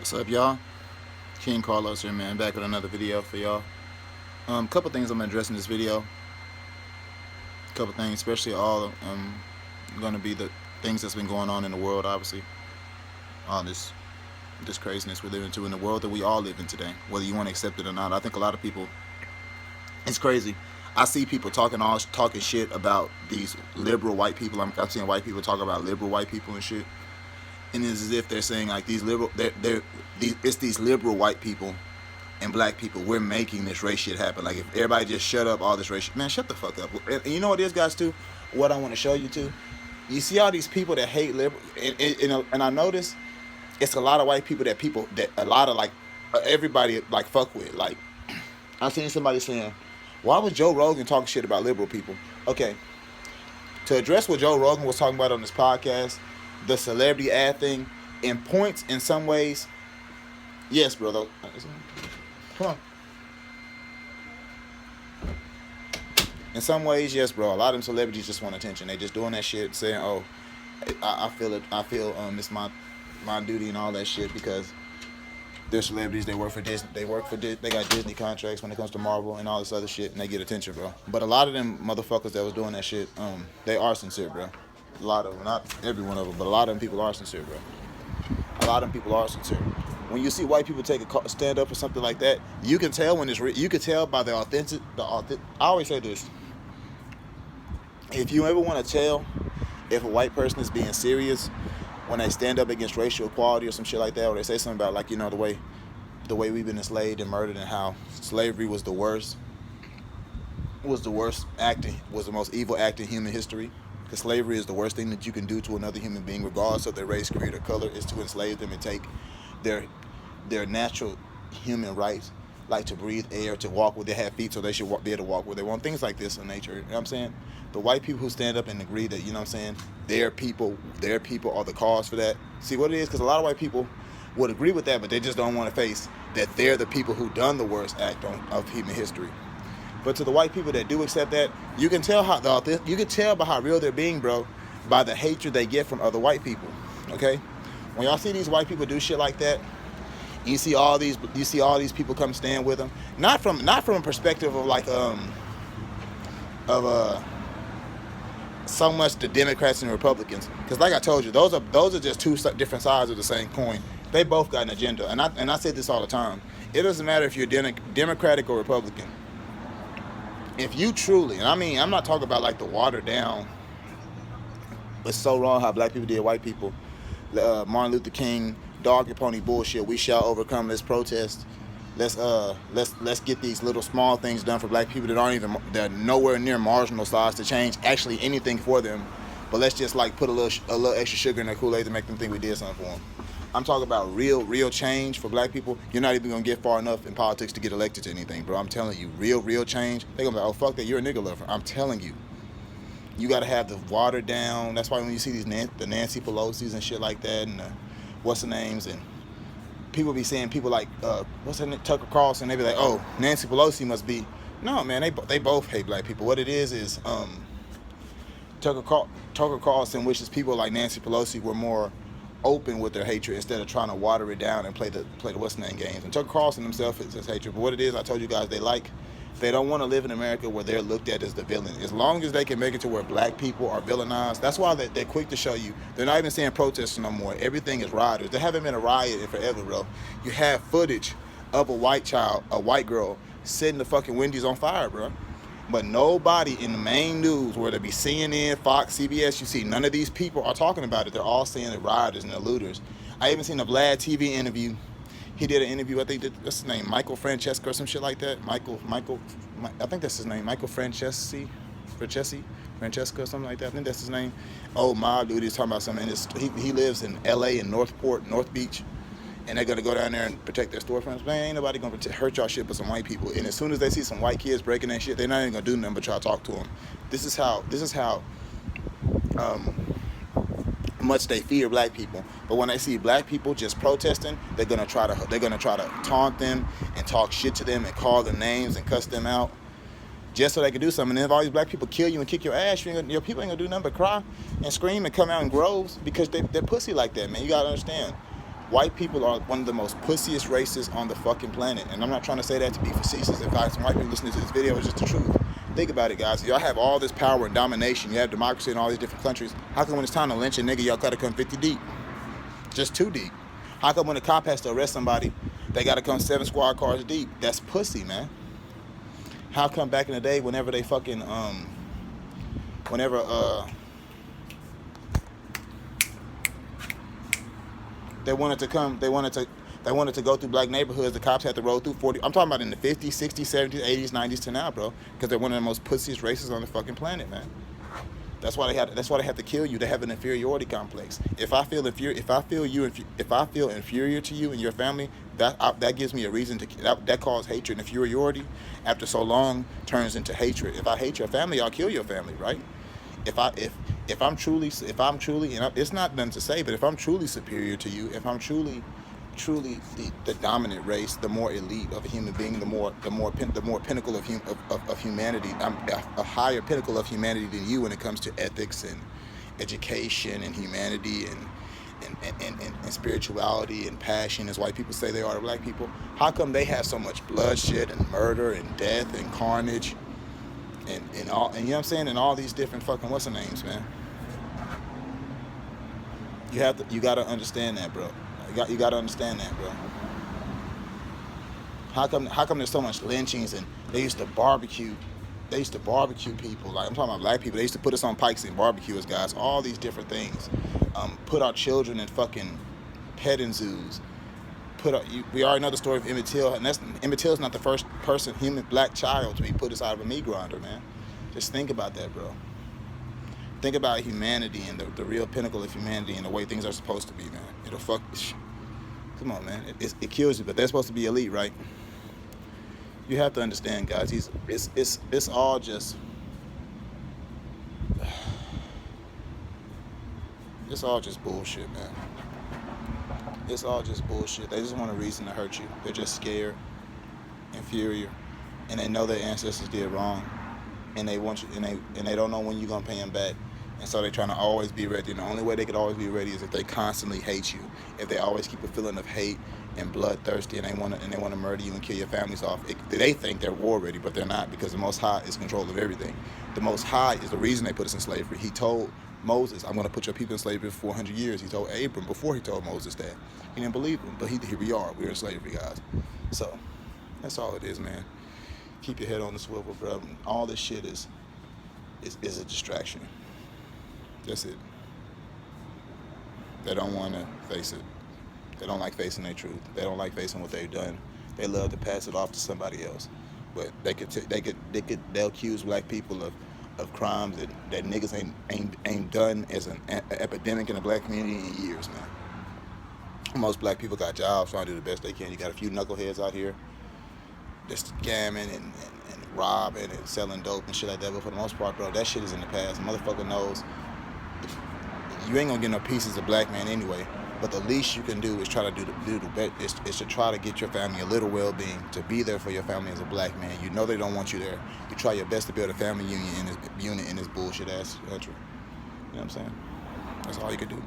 What's up, y'all? King Carlos here, man. Back with another video for y'all. Couple things I'm gonna address in this video. Couple things, especially all gonna be the things that's been going on in the world. Obviously, all this craziness we're living into in the world that we all live in today, whether you want to accept it or not. I think a lot of people, it's crazy. I see people talking shit about these liberal white people. I'm seeing white people talk about liberal white people and shit, and it's as if they're saying like it's these liberal white people and black people, we're making this race shit happen. Like, if everybody just shut up, all this race shit, man, shut the fuck up. And you know what it is, guys, too? What I want to show you, too? You see all these people that hate liberal, and I notice it's a lot of white people that a lot of, like, everybody, like, fuck with. Like, I seen somebody saying, why was Joe Rogan talking shit about liberal people? Okay, to address what Joe Rogan was talking about on this podcast, the celebrity ad thing, in points, in some ways, yes, brother. Come on. In some ways, yes, bro. A lot of them celebrities just want attention. They just doing that shit, saying, "Oh, I feel it. I feel it's my duty and all that shit," because they're celebrities. They work for Disney. They got Disney contracts when it comes to Marvel and all this other shit, and they get attention, bro. But a lot of them motherfuckers that was doing that shit, they are sincere, bro. A lot of them, not every one of them, but a lot of them people are sincere, bro. A lot of them people are sincere. When you see white people take a stand up or something like that, you can tell when it's real. You can tell by the authentic. I always say this: if you ever want to tell if a white person is being serious when they stand up against racial equality or some shit like that, or they say something about, like, you know, the way we've been enslaved and murdered, and how slavery was the worst acting, was the most evil act in human history. Because slavery is the worst thing that you can do to another human being, regardless of their race, creed, or color, is to enslave them and take their natural human rights, like to breathe air, to walk where they have feet, so they should be able to walk where they want, things like this in nature. You know what I'm saying? The white people who stand up and agree that, you know what I'm saying, their people are the cause for that. See what it is? Because a lot of white people would agree with that, but they just don't want to face that they're the people who done the worst act of human history. But to the white people that do accept that, you can tell by how real they're being, bro, by the hatred they get from other white people. Okay? When y'all see these white people do shit like that, you see all these people come stand with them. Not from a perspective of like so much the Democrats and the Republicans, because like I told you, those are just two different sides of the same coin. They both got an agenda, and I say this all the time. It doesn't matter if you're Democratic or Republican. If you truly, and I mean, I'm not talking about like the watered down, it's so wrong how black people did white people, Martin Luther King, dog and pony bullshit. We shall overcome this protest. Let's get these little small things done for black people that are nowhere near marginal size to change actually anything for them. But let's just like put a little extra sugar in their Kool-Aid to make them think we did something for them. I'm talking about real change for black people. You're not even gonna get far enough in politics to get elected to anything, bro. I'm telling you, real change. They're gonna be like, oh fuck that, you're a nigga lover. I'm telling you. You gotta have the watered down. That's why when you see the Nancy Pelosi's and shit like that, and what's the names, and people be saying people like what's her name, Tucker Carlson, they be like, oh, Nancy Pelosi must be. No, man, they both hate black people. What it is Tucker Carlson wishes people like Nancy Pelosi were more open with their hatred instead of trying to water it down and play the what's name games. And Tucker Carlson himself is just hatred. But what it is, I told you guys, they don't want to live in America where they're looked at as the villain. As long as they can make it to where black people are villainized, that's why they're quick to show you. They're not even saying protesters no more. Everything is rioters. There haven't been a riot in forever, bro. You have footage of a white girl setting the fucking Wendy's on fire, bro. But nobody in the main news, whether it be CNN, Fox, CBS, you see none of these people are talking about it. They're all saying they're rioters and they're looters. I even seen a Vlad TV interview. He did an interview, I think, what's his name, Michael Francesca or some shit like that. Michael, I think that's his name, Michael Francesca or something like that. I think that's his name. Oh, mob dude, he's talking about something. He lives in L.A. in North Beach, and they're gonna go down there and protect their storefronts. Man, ain't nobody gonna hurt y'all shit but some white people. And as soon as they see some white kids breaking that shit, they're not even gonna do nothing but try to talk to them. This is how much they fear black people. But when they see black people just protesting, they're gonna try to taunt them and talk shit to them and call them names and cuss them out, just so they can do something. And if all these black people kill you and kick your ass, your people ain't gonna do nothing but cry and scream and come out in groves because they're pussy like that, man. You gotta understand. White people are one of the most pussiest races on the fucking planet. And I'm not trying to say that to be facetious. In fact, some white people listening to this video, is just the truth. Think about it, guys. Y'all have all this power and domination. You have democracy in all these different countries. How come when it's time to lynch a nigga, y'all gotta come 50 deep? Just 2 deep. How come when a cop has to arrest somebody, they gotta come 7 squad cars deep? That's pussy, man. How come back in the day, whenever they fucking, they wanted to go through black neighborhoods, the cops had to roll through 40. I'm talking about in the 50s, 60s, 70s, 80s, 90s to now, bro. Because they're one of the most pussiest races on the fucking planet, man. That's why they have to kill you. They have an inferiority complex. If I feel inferior to you and your family, that gives me a reason to that causes hatred. And inferiority, after so long, turns into hatred. If I hate your family, I'll kill your family, right? If I'm truly, and it's not nothing to say, but if I'm truly superior to you, if I'm truly the dominant race, the more elite of a human being, the more pinnacle of humanity. I'm a higher pinnacle of humanity than you when it comes to ethics and education and humanity and spirituality and passion, as white people say they are to black people. How come they have so much bloodshed and murder and death and carnage and you know what I'm saying, and all these different fucking what's the names, man? You gotta understand that, bro. You gotta understand that, bro. How come there's so much lynchings, and they used to barbecue people, like I'm talking about black people. They used to put us on pikes and barbecue us, guys. All these different things. Put our children in fucking petting zoos. We already know the story of Emmett Till, and Emmett Till's not the first human black child to be put inside of a meat grinder, man. Just think about that, bro. Think about humanity and the real pinnacle of humanity and the way things are supposed to be, man. It'll fuck. Come on, man. It kills you, but they're supposed to be elite, right? You have to understand, guys. It's all just. It's all just bullshit, man. It's all just bullshit. They just want a reason to hurt you. They're just scared, inferior, and they know their ancestors did wrong, and they want you, and they don't know when you're gonna pay them back. And so they're trying to always be ready. And the only way they could always be ready is if they constantly hate you. If they always keep a feeling of hate and bloodthirsty, and they want to murder you and kill your families off. They think they're war ready, but they're not, because the Most High is control of everything. The Most High is the reason they put us in slavery. He told Moses, "I'm going to put your people in slavery for 400 years." He told Abram before he told Moses that. He didn't believe him, but here we are. We're in slavery, guys. So that's all it is, man. Keep your head on the swivel, bro. All this shit is a distraction. That's it. They don't want to face it. They don't like facing their truth. They don't like facing what they've done. They love to pass it off to somebody else. But they'll accuse black people of crimes that niggas ain't done as an epidemic in the black community in years, man. Most black people got jobs, trying to do the best they can. You got a few knuckleheads out here just scamming and robbing and selling dope and shit like that. But for the most part, bro, that shit is in the past. The motherfucker knows you ain't gonna get no pieces of black man anyway. But the least you can do is try to do the best. Is to try to get your family a little well-being, to be there for your family as a black man. You know they don't want you there. You try your best to build a family unit in this bullshit ass country. You know what I'm saying? That's all you can do.